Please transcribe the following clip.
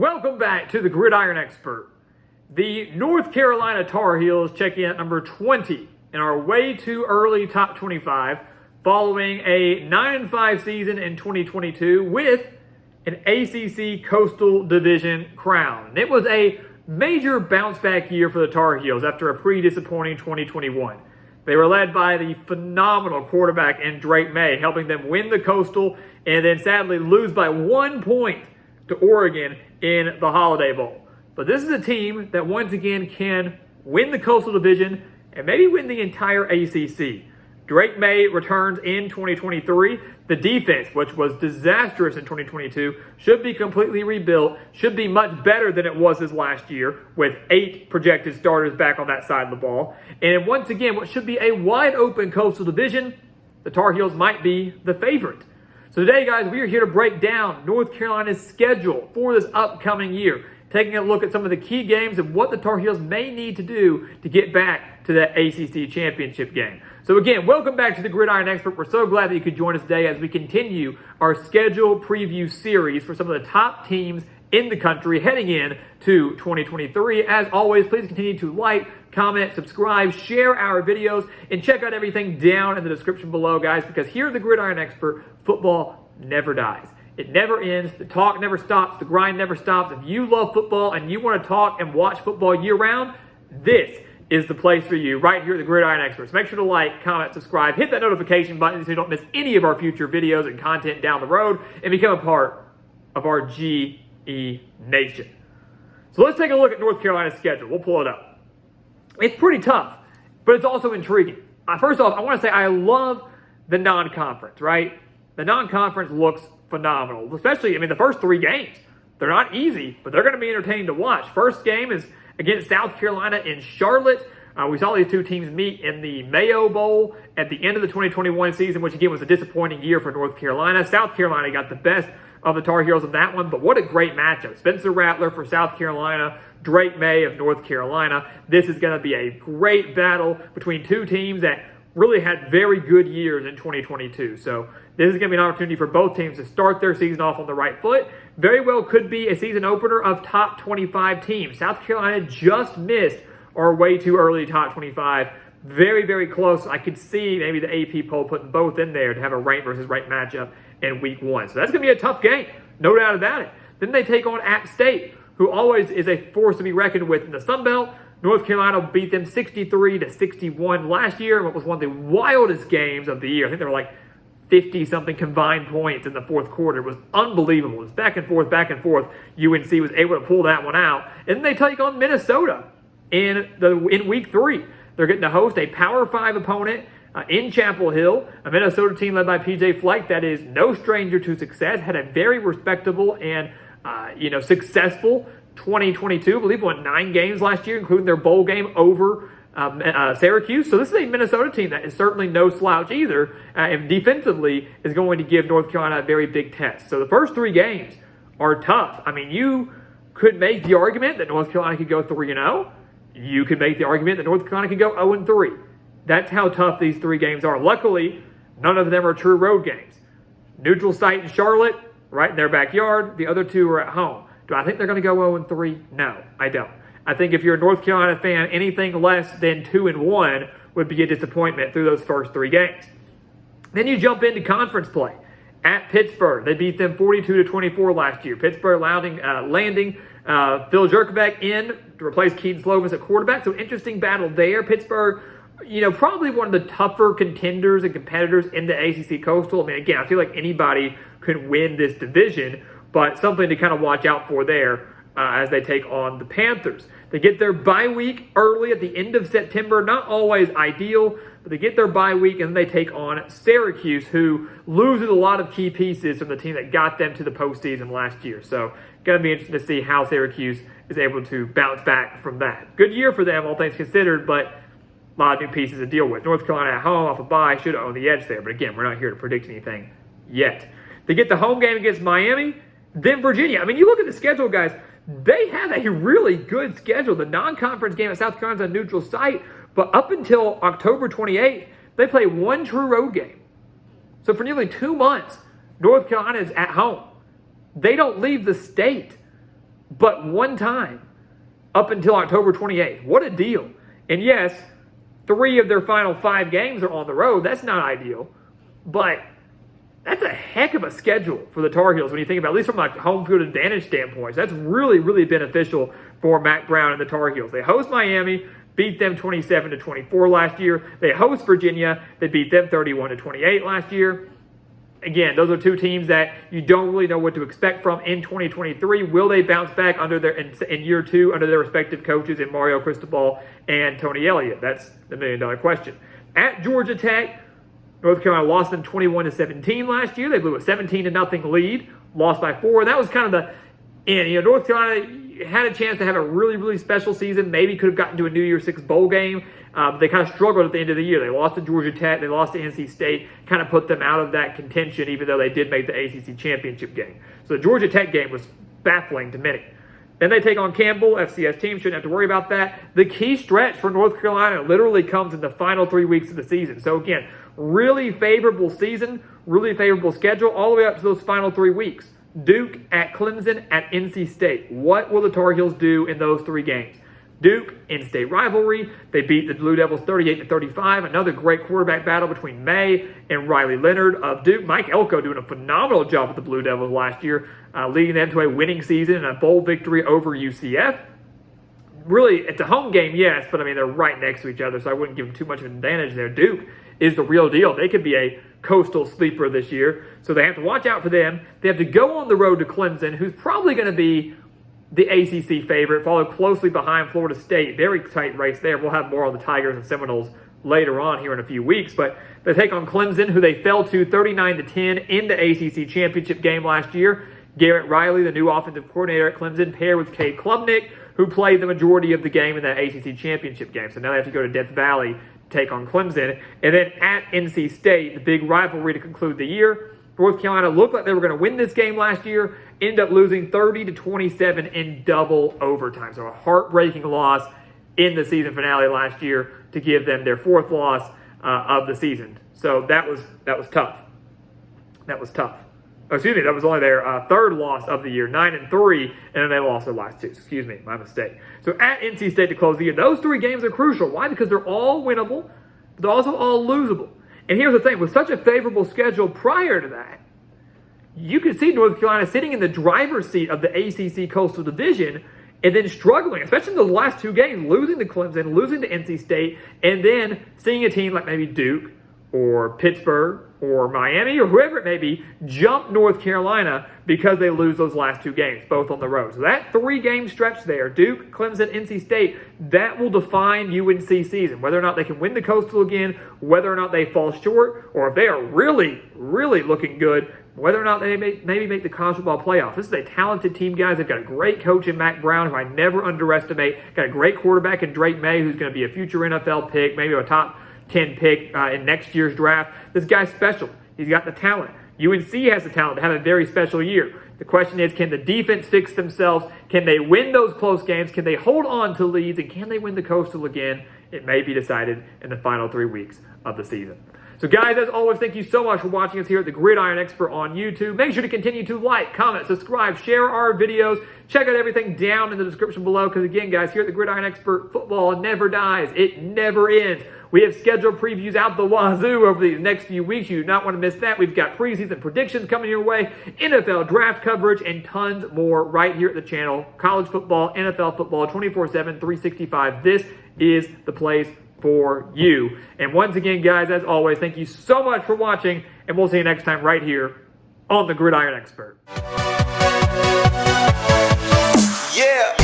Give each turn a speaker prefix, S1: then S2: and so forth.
S1: Welcome back to the Gridiron Expert. The North Carolina Tar Heels check in at number 20 in our way too early top 25 following a 9-5 season in 2022 with an ACC Coastal Division crown. It was a major bounce back year for the Tar Heels after a pretty disappointing 2021. They were led by the phenomenal quarterback in Drake Maye, helping them win the Coastal and then sadly lose by 1 point to Oregon in the Holiday Bowl. But this is a team that once again can win the Coastal Division and maybe win the entire ACC. Drake Maye returns in 2023. The defense, which was disastrous in 2022, should be completely rebuilt, should be much better than it was this last year, with 8 projected starters back on that side of the ball. And once again, what should be a wide open Coastal Division, the Tar Heels might be the favorite. So today, guys, we are here to break down North Carolina's schedule for this upcoming year, taking a look at some of the key games and what the Tar Heels may need to do to get back to that ACC championship game. So again, welcome back to the Gridiron Expert. We're so glad that you could join us today as we continue our schedule preview series for some of the top teams in the country heading in to 2023. As always, please continue to like, comment, subscribe, share our videos, and check out everything down in the description below, guys, because here at the Gridiron Expert, football never dies. It never ends. The talk never stops. The grind never stops. If you love football and you want to talk and watch football year-round, this is the place for you right here at the Gridiron Experts. Make sure to like, comment, subscribe, hit that notification button so you don't miss any of our future videos and content down the road, and become a part of our GE Nation. So let's take a look at North Carolina's schedule. We'll pull it up. It's pretty tough, but it's also intriguing. First off, I want to say I love the non-conference, right? The non-conference looks phenomenal, especially, the first 3 games. They're not easy, but they're going to be entertaining to watch. First game is against South Carolina in Charlotte. We saw these two teams meet in the Mayo Bowl at the end of the 2021 season, which again was a disappointing year for North Carolina. South Carolina got the best of the Tar Heels in that one, but what a great matchup. Spencer Rattler for South Carolina, Drake Maye of North Carolina. This is going to be a great battle between two teams that really had very good years in 2022. So this is going to be an opportunity for both teams to start their season off on the right foot. Very well could be a season opener of top 25 teams. South Carolina just missed our way too early top 25. Very, very close. I could see maybe the AP poll putting both in there to have a ranked versus ranked matchup in week 1. So that's going to be a tough game. No doubt about it. Then they take on App State, who always is a force to be reckoned with in the Sun Belt. North Carolina beat them 63-61 last year, and what was one of the wildest games of the year. I think they were like 50-something combined points in the fourth quarter. It was unbelievable. It was back and forth, back and forth. UNC was able to pull that one out. And then they take on Minnesota in week 3. They're getting to host a Power 5 opponent in Chapel Hill, a Minnesota team led by PJ Fleck that is no stranger to success, had a very respectable and successful 2022. I believe won 9 games last year, including their bowl game over Syracuse. So this is a Minnesota team that is certainly no slouch either, and defensively is going to give North Carolina a very big test. So the first 3 games are tough. You could make the argument that North Carolina could go 3-0. You could make the argument that North Carolina could go 0-3. That's how tough these 3 games are. Luckily, none of them are true road games. Neutral site in Charlotte, right in their backyard. The other 2 are at home. Do I think they're going to go 0-3? No, I don't. I think if you're a North Carolina fan, anything less than 2-1 would be a disappointment through those first 3 games. Then you jump into conference play. At Pittsburgh, they beat them 42-24 last year. Pittsburgh landing Phil Jurkovec in to replace Keaton Slovis at quarterback. So interesting battle there. Pittsburgh, probably one of the tougher contenders and competitors in the ACC Coastal. Again, I feel like anybody could win this division, but something to kind of watch out for there as they take on the Panthers. They get their bye week early at the end of September. Not always ideal, but they get their bye week and then they take on Syracuse, who loses a lot of key pieces from the team that got them to the postseason last year. So going to be interesting to see how Syracuse is able to bounce back from that. Good year for them, all things considered, but a lot of new pieces to deal with. North Carolina at home off a bye should own the edge there, but again, we're not here to predict anything yet. They get the home game against Miami, then Virginia. You look at the schedule, guys. They have a really good schedule. The non-conference game at South Carolina's a neutral site, but up until October 28th, they play 1 true road game. So for nearly 2 months, North Carolina is at home. They don't leave the state. but one time up until October 28th. What a deal. And yes, 3 of their final 5 games are on the road. That's not ideal, but that's a heck of a schedule for the Tar Heels when you think about it, at least from like home field advantage standpoint. That's really, really beneficial for Mack Brown and the Tar Heels. They host Miami, beat them 27-24 last year. They host Virginia. They beat them 31-28 last year. Again, those are 2 teams that you don't really know what to expect from in 2023. Will they bounce back in year 2 under their respective coaches in Mario Cristobal and Tony Elliott? That's the $1 million question. At Georgia Tech, North Carolina lost them 21-17 last year. They blew a 17-0 lead, lost by 4. That was kind of the end. North Carolina had a chance to have a really, really special season. Maybe could have gotten to a New Year's Six bowl game. They kind of struggled at the end of the year. They lost to Georgia Tech. They lost to NC State. Kind of put them out of that contention, even though they did make the ACC championship game. So the Georgia Tech game was baffling to many. Then they take on Campbell, FCS team. Shouldn't have to worry about that. The key stretch for North Carolina literally comes in the final 3 weeks of the season. So again, really favorable season, really favorable schedule, all the way up to those final 3 weeks. Duke, at Clemson, at NC State. What will the Tar Heels do in those 3 games? Duke, in-state rivalry. They beat the Blue Devils 38-35. Another great quarterback battle between Maye and Riley Leonard of Duke. Mike Elko doing a phenomenal job with the Blue Devils last year, leading them to a winning season and a bowl victory over UCF. Really, it's a home game, yes, but I mean, they're right next to each other, so I wouldn't give them too much of an advantage there. Duke is the real deal. They could be a coastal sleeper this year, so they have to watch out for them. They have to go on the road to Clemson, who's probably going to be the ACC favorite, followed closely behind Florida State. Very tight race there. We'll have more on the Tigers and Seminoles later on here in a few weeks, but they take on Clemson, who they fell to 39-10 in the ACC championship game last year. Garrett Riley, the new offensive coordinator at Clemson, paired with Cade Klubnik, who played the majority of the game in that ACC championship game. So now they have to go to Death Valley to take on Clemson. And then at NC State, the big rivalry to conclude the year. North Carolina looked like they were going to win this game last year, ended up losing 30-27 in double overtime. So a heartbreaking loss in the season finale last year to give them their 4th loss of the season. So that was tough. That was tough. Oh, excuse me, that was only their 3rd loss of the year, 9-3, and then they lost their last 2. Excuse me, my mistake. So at NC State to close the year, those 3 games are crucial. Why? Because they're all winnable, but they're also all losable. And here's the thing, with such a favorable schedule prior to that, you could see North Carolina sitting in the driver's seat of the ACC Coastal Division and then struggling, especially in those last 2 games, losing to Clemson, losing to NC State, and then seeing a team like maybe Duke or Pittsburgh or Miami or whoever it may be jump North Carolina because they lose those last 2 games, both on the road. So that 3-game stretch there, Duke, Clemson, NC State, that will define UNC season. Whether or not they can win the Coastal again, whether or not they fall short, or if they are really, really looking good, whether or not they maybe make the college football playoff. This is a talented team, guys. They've got a great coach in Mack Brown, who I never underestimate. Got a great quarterback in Drake Maye, who's going to be a future NFL pick, maybe a top 10 pick in next year's draft. This guy's special. He's got the talent. UNC has the talent to have a very special year. The question is, can the defense fix themselves? Can they win those close games? Can they hold on to leads? And can they win the Coastal again? It may be decided in the final 3 weeks of the season. So guys, as always, thank you so much for watching us here at the Gridiron Expert on YouTube. Make sure to continue to like, comment, subscribe, share our videos. Check out everything down in the description below, because again, guys, here at the Gridiron Expert, football never dies. It never ends. We have scheduled previews out the wazoo over these next few weeks. You do not want to miss that. We've got preseason predictions coming your way, NFL draft coverage, and tons more right here at the channel. College football, NFL football, 24/7, 365. This is the place for you. And once again, guys, as always, thank you so much for watching, and we'll see you next time right here on the Gridiron Expert.
S2: Yeah.